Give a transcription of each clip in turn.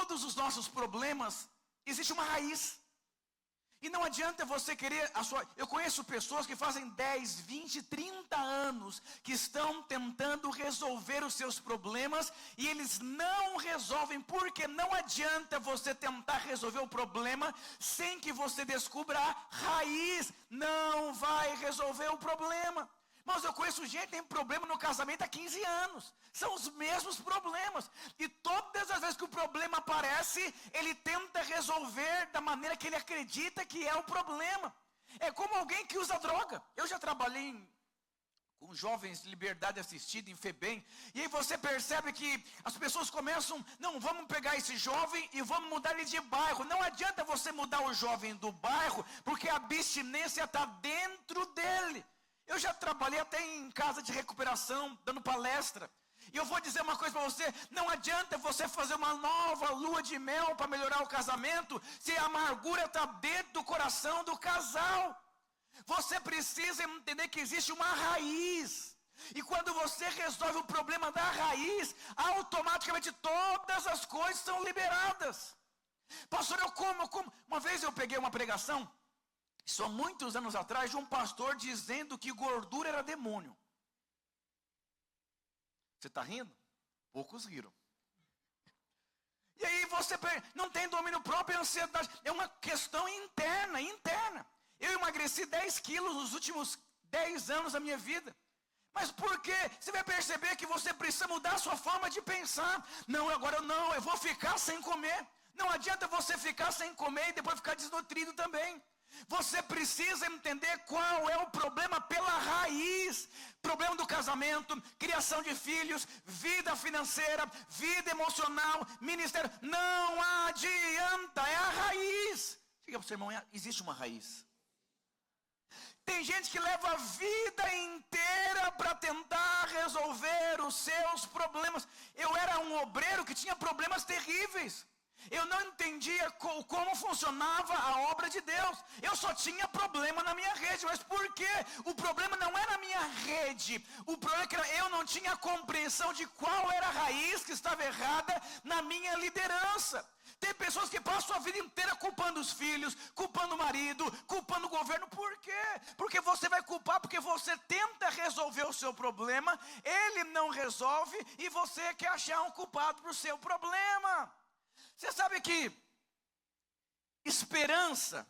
todos os nossos problemas, existe uma raiz. E não adianta você querer Eu conheço pessoas que fazem 10, 20, 30 anos que estão tentando resolver os seus problemas e eles não resolvem, porque não adianta você tentar resolver o problema sem que você descubra a raiz. Não vai resolver o problema. Mas eu conheço gente que tem problema no casamento há 15 anos. São os mesmos problemas. E todas as vezes que o problema aparece, ele tenta resolver da maneira que ele acredita que é o problema. É como alguém que usa droga. Eu já trabalhei com jovens de liberdade assistida em FEBEM. E aí você percebe que as pessoas começam, não, vamos pegar esse jovem e vamos mudar ele de bairro. Não adianta você mudar o jovem do bairro, porque a abstinência está dentro dele. Eu já trabalhei até em casa de recuperação, dando palestra. E eu vou dizer uma coisa para você, não adianta você fazer uma nova lua de mel para melhorar o casamento, se a amargura está dentro do coração do casal. Você precisa entender que existe uma raiz. E quando você resolve o problema da raiz, automaticamente todas as coisas são liberadas. Pastor, eu como? Uma vez eu peguei uma pregação, isso há muitos anos atrás, de um pastor dizendo que gordura era demônio. Você está rindo? Poucos riram. E aí você não tem domínio próprio, é ansiedade. É uma questão interna. Eu emagreci 10 quilos nos últimos 10 anos da minha vida. Mas por quê? Você vai perceber que você precisa mudar a sua forma de pensar. Não, agora não, eu vou ficar sem comer. Não adianta você ficar sem comer e depois ficar desnutrido também. Você precisa entender qual é o problema pela raiz. Problema do casamento, criação de filhos, vida financeira, vida emocional, ministério. Não adianta, é a raiz. Diga para o seu irmão, existe uma raiz. Tem gente que leva a vida inteira para tentar resolver os seus problemas. Eu era um obreiro que tinha problemas terríveis. Eu não entendia como funcionava a obra de Deus. Eu só tinha problema na minha rede. Mas por quê? O problema não era na minha rede. O problema é que eu não tinha compreensão de qual era a raiz que estava errada na minha liderança. Tem pessoas que passam a vida inteira culpando os filhos, culpando o marido, culpando o governo. Por quê? Porque você vai culpar porque você tenta resolver o seu problema, ele não resolve e você quer achar um culpado para o seu problema. Você sabe que esperança,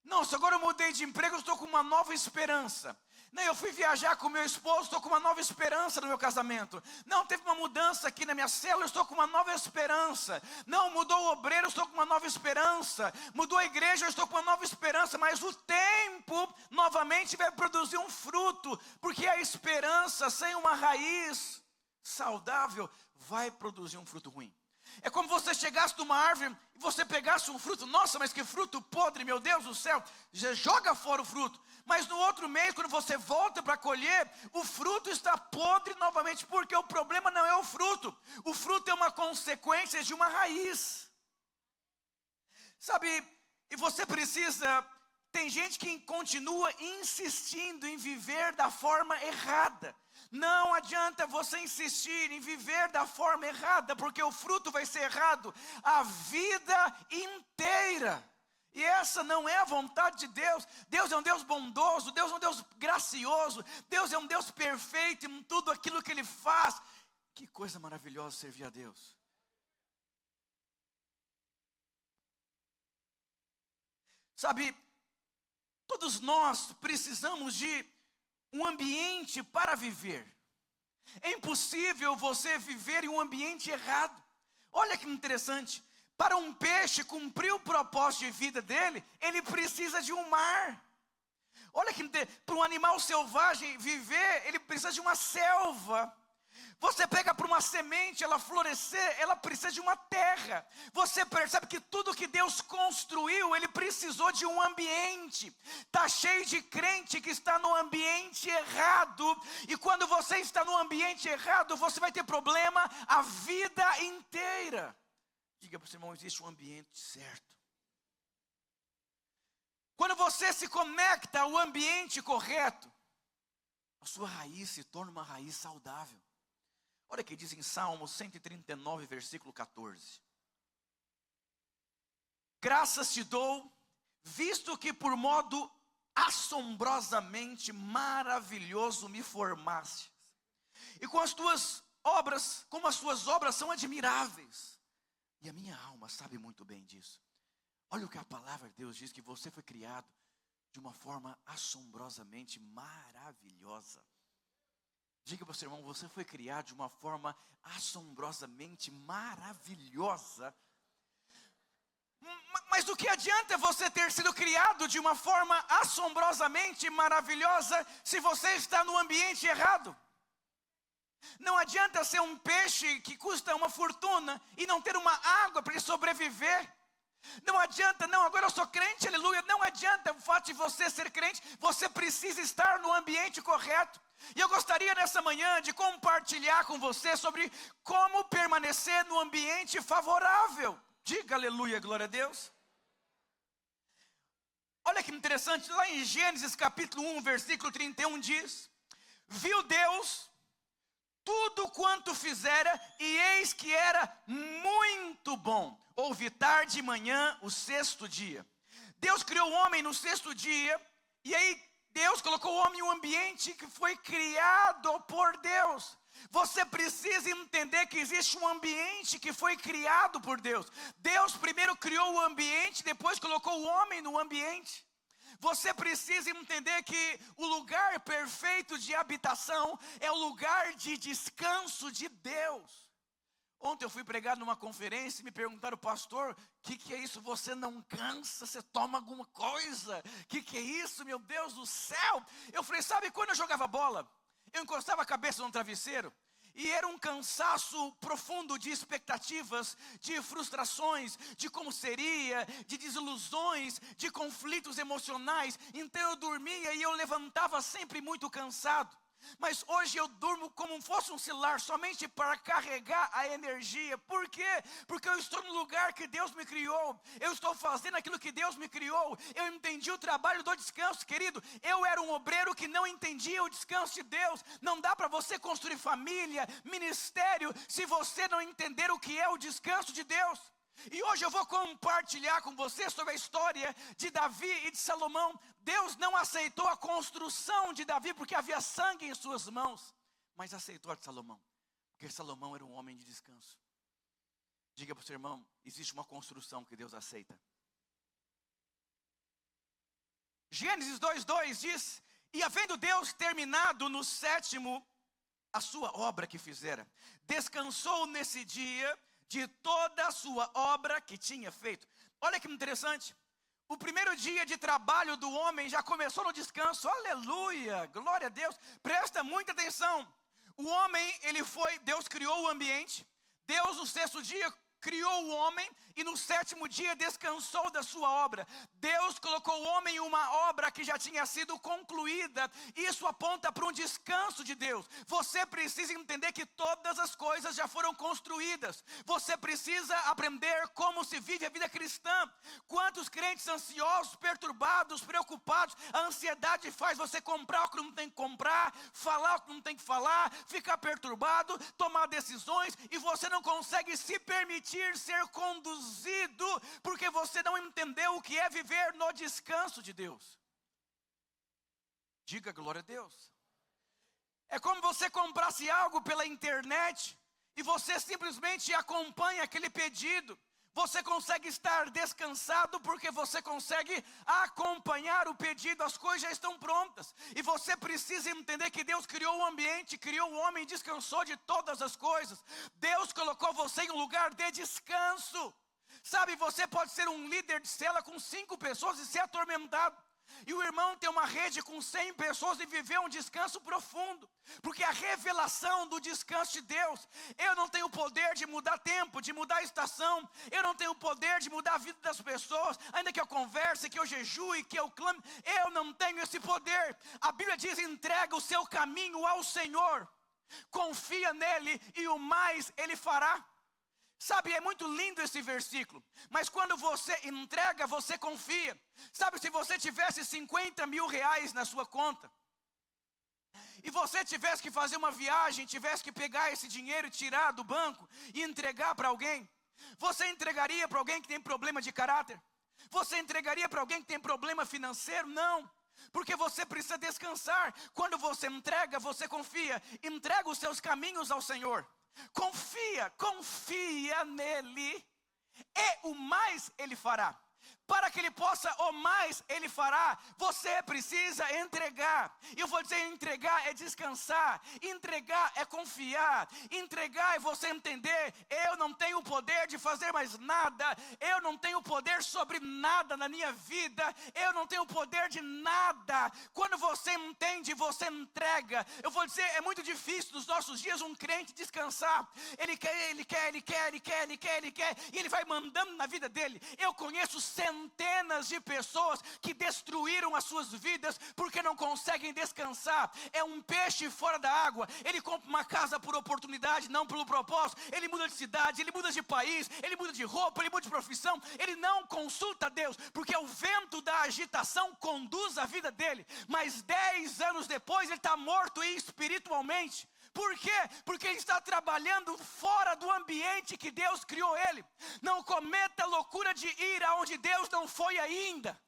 nossa, agora eu mudei de emprego, eu estou com uma nova esperança. Não, eu fui viajar com meu esposo, estou com uma nova esperança no meu casamento. Não, teve uma mudança aqui na minha célula, eu estou com uma nova esperança. Não, mudou o obreiro, eu estou com uma nova esperança. Mudou a igreja, eu estou com uma nova esperança. Mas o tempo novamente vai produzir um fruto, porque a esperança sem uma raiz saudável vai produzir um fruto ruim. É como você chegasse numa árvore e você pegasse um fruto. Nossa, mas que fruto podre, meu Deus do céu. Já joga fora o fruto. Mas no outro mês, quando você volta para colher, o fruto está podre novamente. Porque o problema não é o fruto. O fruto é uma consequência de uma raiz. Sabe, e você precisa... Tem gente que continua insistindo em viver da forma errada. Não adianta você insistir em viver da forma errada, porque o fruto vai ser errado a vida inteira. E essa não é a vontade de Deus. Deus é um Deus bondoso, Deus é um Deus gracioso, Deus é um Deus perfeito em tudo aquilo que Ele faz. Que coisa maravilhosa servir a Deus. Sabe, todos nós precisamos de um ambiente para viver. É impossível você viver em um ambiente errado. Olha que interessante. Para um peixe cumprir o propósito de vida dele, ele precisa de um mar. Olha que interessante. Para um animal selvagem viver, ele precisa de uma selva. Você pega para uma semente, ela florescer, ela precisa de uma terra. Você percebe que tudo que Deus construiu, Ele precisou de um ambiente. Está cheio de crente que está no ambiente errado. E quando você está no ambiente errado, você vai ter problema a vida inteira. Diga para o seu irmão, existe um ambiente certo. Quando você se conecta ao ambiente correto, a sua raiz se torna uma raiz saudável. Olha o que diz em Salmo 139, versículo 14. graças te dou, visto que por modo assombrosamente maravilhoso me formaste. E com as tuas obras, como as tuas obras são admiráveis. E a minha alma sabe muito bem disso. Olha o que a palavra de Deus diz, que você foi criado de uma forma assombrosamente maravilhosa. Diga para o seu irmão, você foi criado de uma forma assombrosamente maravilhosa. Mas do que adianta você ter sido criado de uma forma assombrosamente maravilhosa se você está no ambiente errado? Não adianta ser um peixe que custa uma fortuna e não ter uma água para sobreviver. Não adianta, não, agora eu sou crente, aleluia. Não adianta o fato de você ser crente, você precisa estar no ambiente correto. E eu gostaria nessa manhã de compartilhar com você sobre como permanecer no ambiente favorável. Diga aleluia, glória a Deus. Olha que interessante, lá em Gênesis capítulo 1, versículo 31 diz: viu Deus tudo quanto fizera, e eis que era muito bom. Houve tarde e manhã, o sexto dia. Deus criou o homem no sexto dia, e aí Deus colocou o homem em um ambiente que foi criado por Deus. Você precisa entender que existe um ambiente que foi criado por Deus. Deus primeiro criou o ambiente, depois colocou o homem no ambiente. Você precisa entender que o lugar perfeito de habitação é o lugar de descanso de Deus. Ontem eu fui pregar numa conferência e me perguntaram, pastor, o que é isso? Você não cansa? Você toma alguma coisa? O que é isso? Meu Deus do céu! Eu falei, sabe quando eu jogava bola? Eu encostava a cabeça no travesseiro e era um cansaço profundo de expectativas, de frustrações, de como seria, de desilusões, de conflitos emocionais. Então eu dormia e eu levantava sempre muito cansado. Mas hoje eu durmo como fosse um celular, somente para carregar a energia. Por quê? Porque eu estou no lugar que Deus me criou. Eu estou fazendo aquilo que Deus me criou. Eu entendi o trabalho do descanso, querido. Eu era um obreiro que não entendia o descanso de Deus. Não dá para você construir família, ministério, se você não entender o que é o descanso de Deus. E hoje eu vou compartilhar com você sobre a história de Davi e de Salomão. Deus não aceitou a construção de Davi porque havia sangue em suas mãos, mas aceitou a de Salomão, porque Salomão era um homem de descanso. Diga para o seu irmão, existe uma construção que Deus aceita. Gênesis 2:2 diz, e havendo Deus terminado no sétimo a sua obra que fizera, descansou nesse dia de toda a sua obra que tinha feito. Olha que interessante. O primeiro dia de trabalho do homem já começou no descanso. Aleluia, glória a Deus. Presta muita atenção. O homem, Deus criou o ambiente. Deus no sexto dia criou o homem e no sétimo dia descansou da sua obra. Deus colocou o homem em uma obra que já tinha sido concluída. Isso aponta para um descanso de Deus. Você precisa entender que todas as coisas já foram construídas. Você precisa aprender como se vive a vida cristã. Quantos crentes ansiosos, perturbados, preocupados, a ansiedade faz você comprar o que não tem que comprar, falar o que não tem que falar, ficar perturbado, tomar decisões, e você não consegue se permitir ser conduzido, porque você não entendeu o que é viver no descanso de Deus. Diga glória a Deus. É como você comprasse algo pela internet e você simplesmente acompanha aquele pedido. Você consegue estar descansado porque você consegue acompanhar o pedido, as coisas já estão prontas. E você precisa entender que Deus criou o ambiente, criou o homem e descansou de todas as coisas. Deus colocou você em um lugar de descanso. Sabe, você pode ser um líder de célula com 5 pessoas e ser atormentado. E o irmão tem uma rede com 100 pessoas e viver um descanso profundo. Porque a revelação do descanso de Deus, eu não tenho o poder de mudar tempo, de mudar estação. Eu não tenho o poder de mudar a vida das pessoas, ainda que eu converse, que eu jejue, que eu clame. Eu não tenho esse poder. A Bíblia diz, entrega o seu caminho ao Senhor. Confia nele e o mais ele fará. Sabe, é muito lindo esse versículo, mas quando você entrega, você confia. Sabe, se você tivesse 50 mil reais na sua conta, e você tivesse que fazer uma viagem, tivesse que pegar esse dinheiro e tirar do banco, e entregar para alguém, você entregaria para alguém que tem problema de caráter? Você entregaria para alguém que tem problema financeiro? Não. Porque você precisa descansar. Quando você entrega, você confia. Entrega os seus caminhos ao Senhor. Confia nele. E o mais Ele fará. Para que Ele possa, o mais Ele fará, você precisa entregar. E eu vou dizer, entregar é descansar, entregar é confiar, entregar é você entender, eu não tenho o poder de fazer mais nada, eu não tenho poder sobre nada na minha vida, eu não tenho poder de nada. Quando você entende, você entrega. Eu vou dizer, é muito difícil nos nossos dias um crente descansar. Ele quer, e ele vai mandando na vida dele. Eu conheço centenas de pessoas que destruíram as suas vidas porque não conseguem descansar. É um peixe fora da água. Ele compra uma casa por oportunidade, não pelo propósito. Ele muda de cidade, ele muda de país, ele muda de roupa, ele muda de profissão. Ele não consulta Deus, porque o vento da agitação conduz a vida dele. Mas 10 anos depois ele está morto espiritualmente. Por quê? Porque ele está trabalhando fora do ambiente que Deus criou ele. Não cometa a loucura de ir aonde Deus não foi ainda.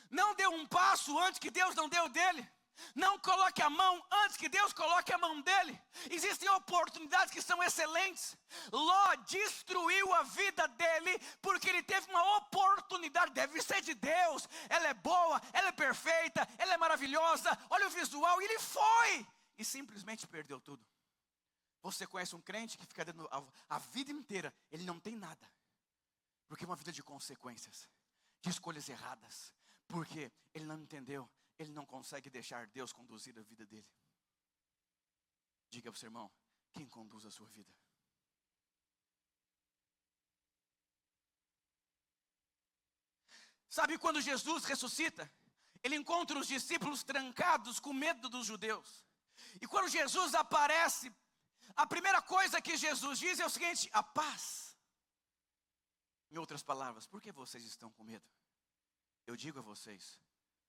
Não dê um passo antes que Deus não deu dele. Não coloque a mão antes que Deus coloque a mão dele. Existem oportunidades que são excelentes. Ló destruiu a vida dele porque ele teve uma oportunidade. Deve ser de Deus. Ela é boa, ela é perfeita, ela é maravilhosa. Olha o visual. E ele foi. E simplesmente perdeu tudo. Você conhece um crente que fica dando a vida inteira, ele não tem nada. Porque é uma vida de consequências, de escolhas erradas. Porque ele não entendeu. Ele não consegue deixar Deus conduzir a vida dele. Diga para o seu irmão, quem conduz a sua vida? Sabe quando Jesus ressuscita? Ele encontra os discípulos trancados com medo dos judeus. E quando Jesus aparece, a primeira coisa que Jesus diz é o seguinte: a paz. Em outras palavras, por que vocês estão com medo? Eu digo a vocês,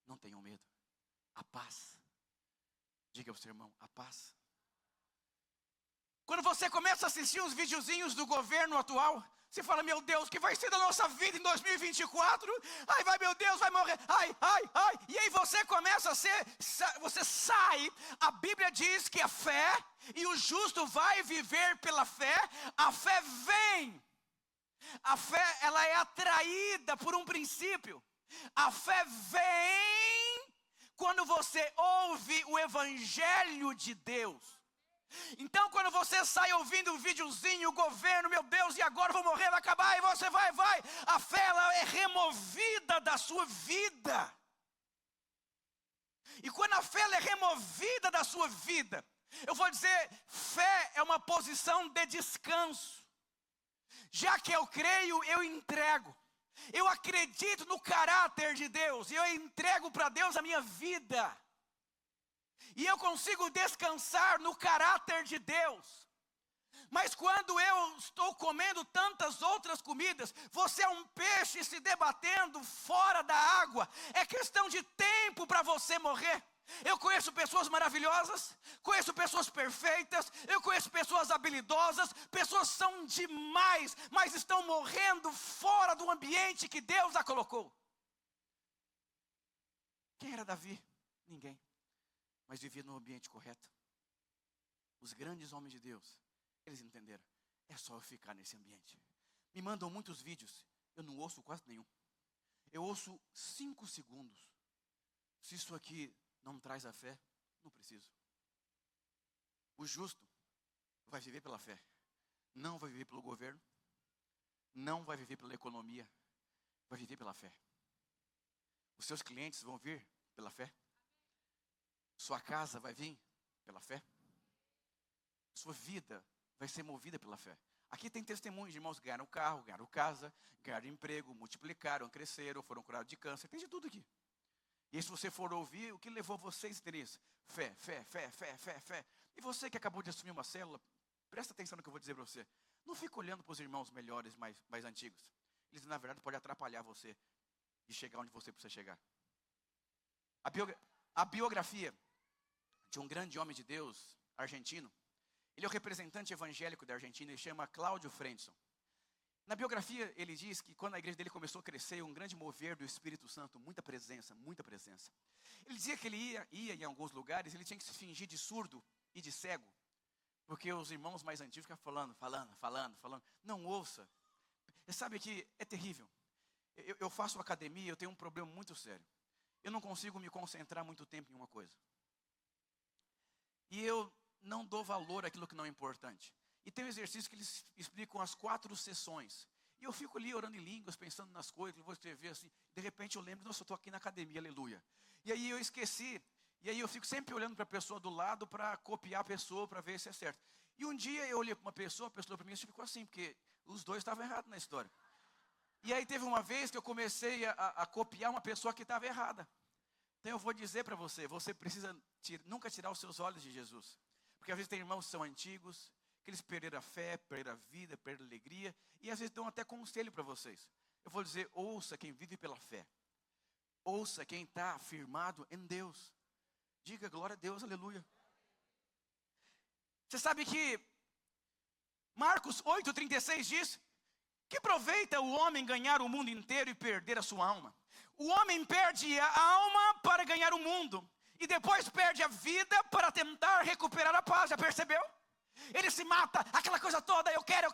não tenham medo. A paz. Diga para o seu irmão, a paz. Quando você começa a assistir uns videozinhos do governo atual, você fala, meu Deus, o que vai ser da nossa vida em 2024? Ai, vai, meu Deus, vai morrer. Ai. E aí você começa a ser, você sai. A Bíblia diz que a fé, e o justo vai viver pela fé. A fé vem. A fé, ela é atraída por um princípio. A fé vem quando você ouve o Evangelho de Deus. Então quando você sai ouvindo um videozinho, o governo, meu Deus, e agora vou morrer, vai acabar, e você vai. A fé, ela é removida da sua vida. E quando a fé ela é removida da sua vida, eu vou dizer, fé é uma posição de descanso. Já que eu creio, eu entrego. Eu acredito no caráter de Deus. E eu entrego para Deus a minha vida. E eu consigo descansar no caráter de Deus. Mas quando eu estou comendo tantas outras comidas, você é um peixe se debatendo fora da água. É questão de tempo para você morrer. Eu conheço pessoas maravilhosas, conheço pessoas perfeitas, eu conheço pessoas habilidosas, pessoas são demais, mas estão morrendo fora do ambiente que Deus a colocou. Quem era Davi? Ninguém, mas vivia no ambiente correto. Os grandes homens de Deus, eles entenderam, é só eu ficar nesse ambiente. Me mandam muitos vídeos, eu não ouço quase nenhum. Eu ouço 5 segundos. Se isso aqui não traz a fé, não preciso. O justo vai viver pela fé. Não vai viver pelo governo. Não vai viver pela economia. Vai viver pela fé. Os seus clientes vão vir pela fé. Sua casa vai vir pela fé. Sua vida vai ser movida pela fé. Aqui tem testemunhos de irmãos que ganharam carro, ganharam casa, ganharam emprego, multiplicaram, cresceram, foram curados de câncer. Tem de tudo aqui. E se você for ouvir, o que levou vocês a ter isso? Fé. E você que acabou de assumir uma célula, presta atenção no que eu vou dizer para você. Não fica olhando para os irmãos melhores, mais antigos. Eles, na verdade, podem atrapalhar você de chegar onde você precisa chegar. A biografia de um grande homem de Deus, argentino. Ele é o representante evangélico da Argentina, ele chama Cláudio Frentson. Na biografia, ele diz que quando a igreja dele começou a crescer, um grande mover do Espírito Santo, muita presença, muita presença. Ele dizia que ele ia em alguns lugares, ele tinha que se fingir de surdo e de cego, porque os irmãos mais antigos ficavam falando. Não ouça. Você sabe que é terrível. Eu faço academia, eu tenho um problema muito sério. Eu não consigo me concentrar muito tempo em uma coisa. E eu não dou valor àquilo que não é importante. E tem um exercício que eles explicam as 4 sessões. E eu fico ali orando em línguas, pensando nas coisas, que eu vou escrever assim. De repente eu lembro, nossa, eu estou aqui na academia, aleluia. E aí eu esqueci. E aí eu fico sempre olhando para a pessoa do lado para copiar a pessoa, para ver se é certo. E um dia eu olhei para uma pessoa, a pessoa para mim ficou assim, porque os dois estavam errados na história. E aí teve uma vez que eu comecei a copiar uma pessoa que estava errada. Então eu vou dizer para você, você precisa nunca tirar os seus olhos de Jesus. Porque às vezes tem irmãos que são antigos, que eles perderam a fé, perderam a vida, perderam a alegria, e às vezes dão até conselho para vocês. Eu vou dizer, ouça quem vive pela fé. Ouça quem está firmado em Deus. Diga glória a Deus, aleluia. Você sabe que Marcos 8,36 diz: que proveita o homem ganhar o mundo inteiro e perder a sua alma? O homem perde a alma para ganhar o mundo, e depois perde a vida para tentar recuperar a paz, já percebeu? Ele se mata, aquela coisa toda, eu quero,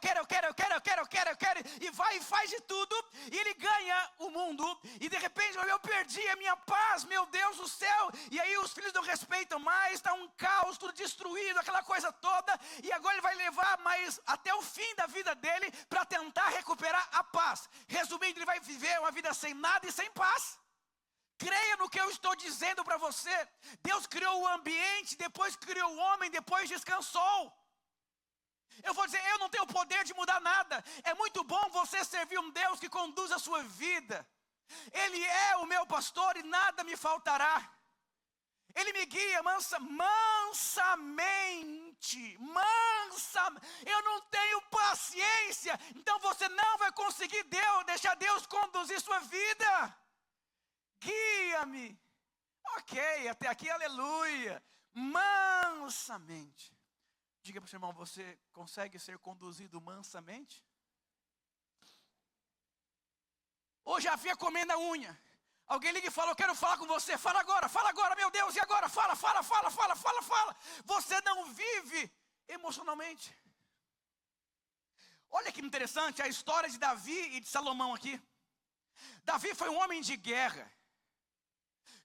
e vai e faz de tudo, e ele ganha o mundo, e de repente eu perdi a minha paz, meu Deus do céu, e aí os filhos não respeitam mais, está um caos, tudo destruído, aquela coisa toda, e agora ele vai levar mais até o fim da vida dele, para tentar recuperar a paz. Resumindo, ele vai viver uma vida sem nada e sem paz. Creia no que eu estou dizendo para você. Deus criou o ambiente, depois criou o homem, depois descansou. Eu vou dizer, eu não tenho o poder de mudar nada. É muito bom você servir um Deus que conduz a sua vida. Ele é o meu pastor e nada me faltará. Ele me guia mansamente. Eu não tenho paciência. Então você não vai conseguir deixar Deus conduzir sua vida. Guia-me. Ok, até aqui, aleluia. Mansamente. Diga para o seu irmão, você consegue ser conduzido mansamente? Hoje a filha comendo a unha. Alguém liga e fala, eu quero falar com você. Fala agora, meu Deus, e agora? Fala. Você não vive emocionalmente. Olha que interessante a história de Davi e de Salomão aqui. Davi foi um homem de guerra.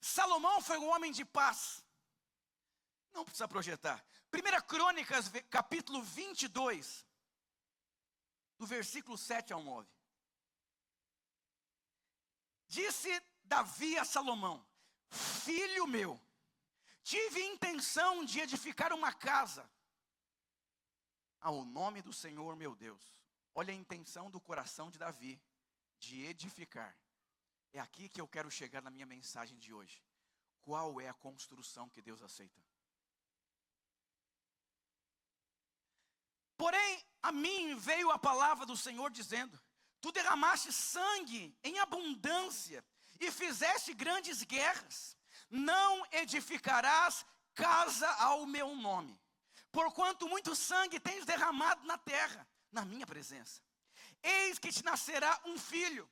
Salomão foi um homem de paz. Não precisa projetar. 1 Crônicas, capítulo 22, do versículo 7 ao 9. Disse Davi a Salomão: filho meu, tive intenção de edificar uma casa ao nome do Senhor meu Deus. Olha a intenção do coração de Davi, de edificar. É aqui que eu quero chegar na minha mensagem de hoje. Qual é a construção que Deus aceita? Porém, a mim veio a palavra do Senhor dizendo: tu derramaste sangue em abundância e fizeste grandes guerras. Não edificarás casa ao meu nome, porquanto muito sangue tens derramado na terra, na minha presença. Eis que te nascerá um filho,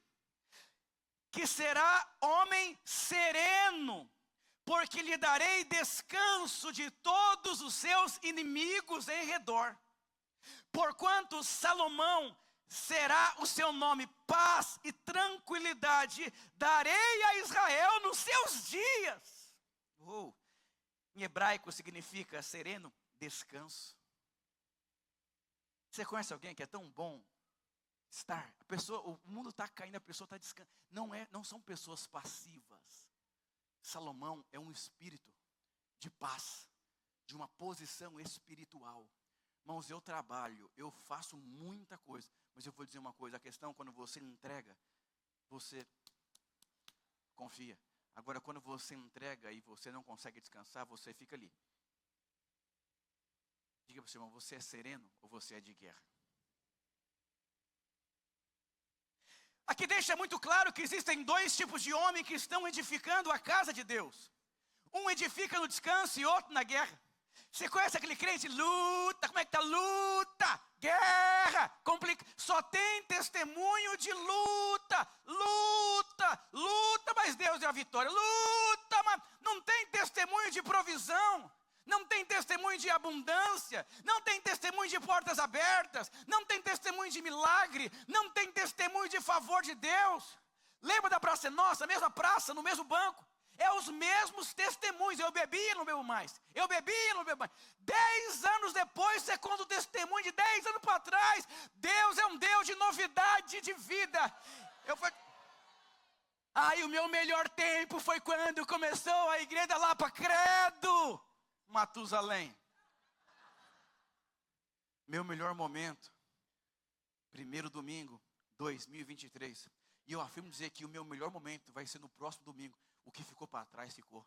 que será homem sereno, porque lhe darei descanso de todos os seus inimigos em redor. Porquanto Salomão será o seu nome, paz e tranquilidade darei a Israel nos seus dias. Em hebraico significa sereno, descanso. Você conhece alguém que é tão bom estar? O mundo está caindo, a pessoa está descansando. Não são pessoas passivas. Salomão é um espírito de paz, de uma posição espiritual. Irmãos, eu trabalho, eu faço muita coisa, mas eu vou dizer uma coisa, a questão quando você entrega, você confia. Agora, quando você entrega e você não consegue descansar, você fica ali. Diga para o seu irmão, você é sereno ou você é de guerra? Aqui deixa muito claro que existem 2 tipos de homem que estão edificando a casa de Deus. Um edifica no descanso e outro na guerra. Você conhece aquele crente? Luta, como é que tá? Luta, guerra, complica. Só tem testemunho de luta, luta, luta, mas Deus deu a vitória. Luta, mas não tem testemunho de provisão. Não tem testemunho de abundância, não tem testemunho de portas abertas, não tem testemunho de milagre, não tem testemunho de favor de Deus. Lembra da Praça Nossa, a mesma praça, no mesmo banco? É os mesmos testemunhos. Eu bebi e não bebo mais. Eu bebi e não bebo mais. 10 anos depois, você conta o testemunho de 10 anos para trás. Deus é um Deus de novidade de vida. O meu melhor tempo foi quando começou a igreja da Lapa, credo. Matusalém. Meu melhor momento, primeiro domingo, 2023. E eu afirmo dizer que o meu melhor momento vai ser no próximo domingo. O que ficou para trás, ficou.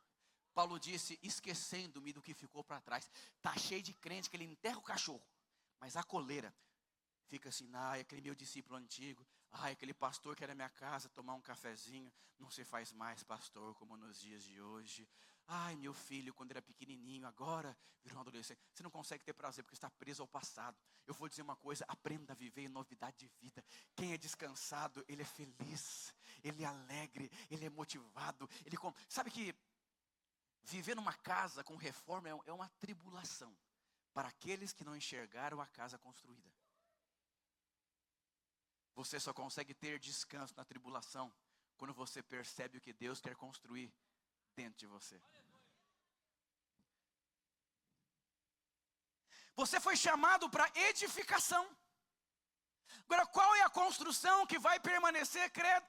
Paulo disse, esquecendo-me do que ficou para trás. Está cheio de crente que ele enterra o cachorro. Mas a coleira fica assim, aquele meu discípulo antigo. Aquele pastor que era na minha casa tomar um cafezinho. Não se faz mais pastor como nos dias de hoje. Meu filho, quando era pequenininho, agora virou um adolescente. Você não consegue ter prazer porque está preso ao passado. Eu vou dizer uma coisa, aprenda a viver em novidade de vida. Quem é descansado, ele é feliz, ele é alegre, ele é motivado. Sabe que viver numa casa com reforma é uma tribulação para aqueles que não enxergaram a casa construída. Você só consegue ter descanso na tribulação quando você percebe o que Deus quer construir dentro de você. Você foi chamado para edificação. Agora, qual é a construção que vai permanecer, credo?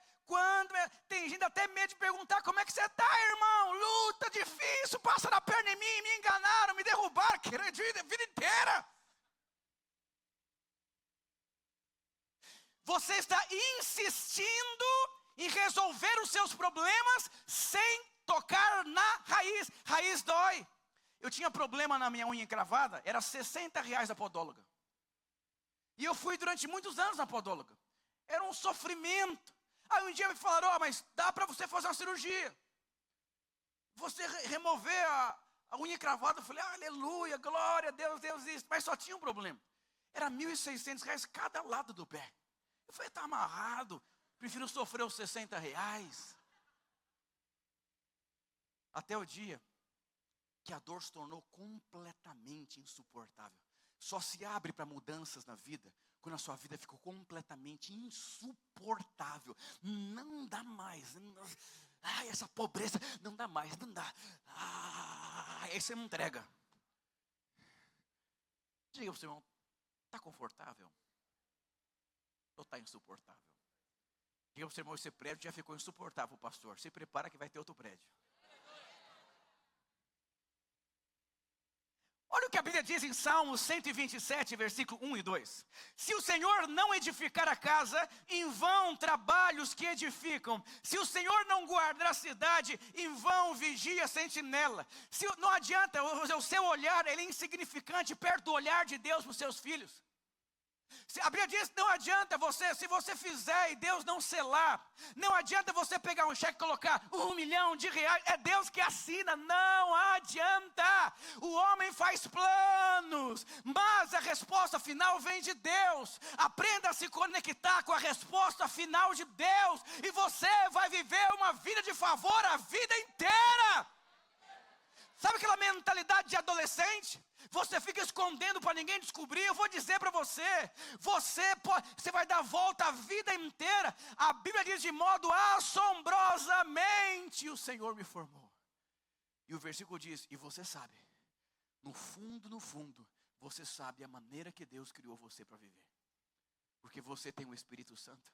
Tem gente até medo de perguntar, como é que você está, irmão? Luta difícil, passa na perna em mim, me enganaram, me derrubaram, a vida inteira. Você está insistindo em resolver os seus problemas sem tocar na raiz. Raiz dói. Eu tinha problema na minha unha encravada, era R$60 a podóloga. E eu fui durante muitos anos na podóloga. Era um sofrimento. Aí um dia me falaram, mas dá para você fazer uma cirurgia. Você remover a unha encravada. Eu falei, aleluia, glória a Deus, Deus isso. Mas só tinha um problema. Era R$1.600 cada lado do pé. Eu falei, está amarrado. Prefiro sofrer os R$60. Até o dia que a dor se tornou completamente insuportável. Só se abre para mudanças na vida quando a sua vida ficou completamente insuportável. Não dá mais. Essa pobreza, não dá mais, não dá. Aí você não entrega. Diga para o seu irmão, está confortável? Ou está insuportável? Diga para o seu irmão, esse prédio já ficou insuportável, pastor. Se prepara que vai ter outro prédio. Olha o que a Bíblia diz em Salmos 127, versículo 1 e 2. Se o Senhor não edificar a casa, em vão trabalham os que edificam. Se o Senhor não guardar a cidade, em vão vigia a sentinela. Não adianta, o seu olhar ele é insignificante perto do olhar de Deus para os seus filhos. A Bíblia diz, não adianta se você fizer e Deus não selar, não adianta você pegar um cheque e colocar R$1 milhão, é Deus que assina, não adianta. O homem faz planos, mas a resposta final vem de Deus. Aprenda a se conectar com a resposta final de Deus, e você vai viver uma vida de favor a vida inteira. Sabe aquela mentalidade de adolescente? Você fica escondendo para ninguém descobrir. Eu vou dizer para você, você vai dar volta a vida inteira. A Bíblia diz de modo assombrosamente o Senhor me formou. E o versículo diz, e você sabe, no fundo, você sabe a maneira que Deus criou você para viver. Porque você tem o Espírito Santo.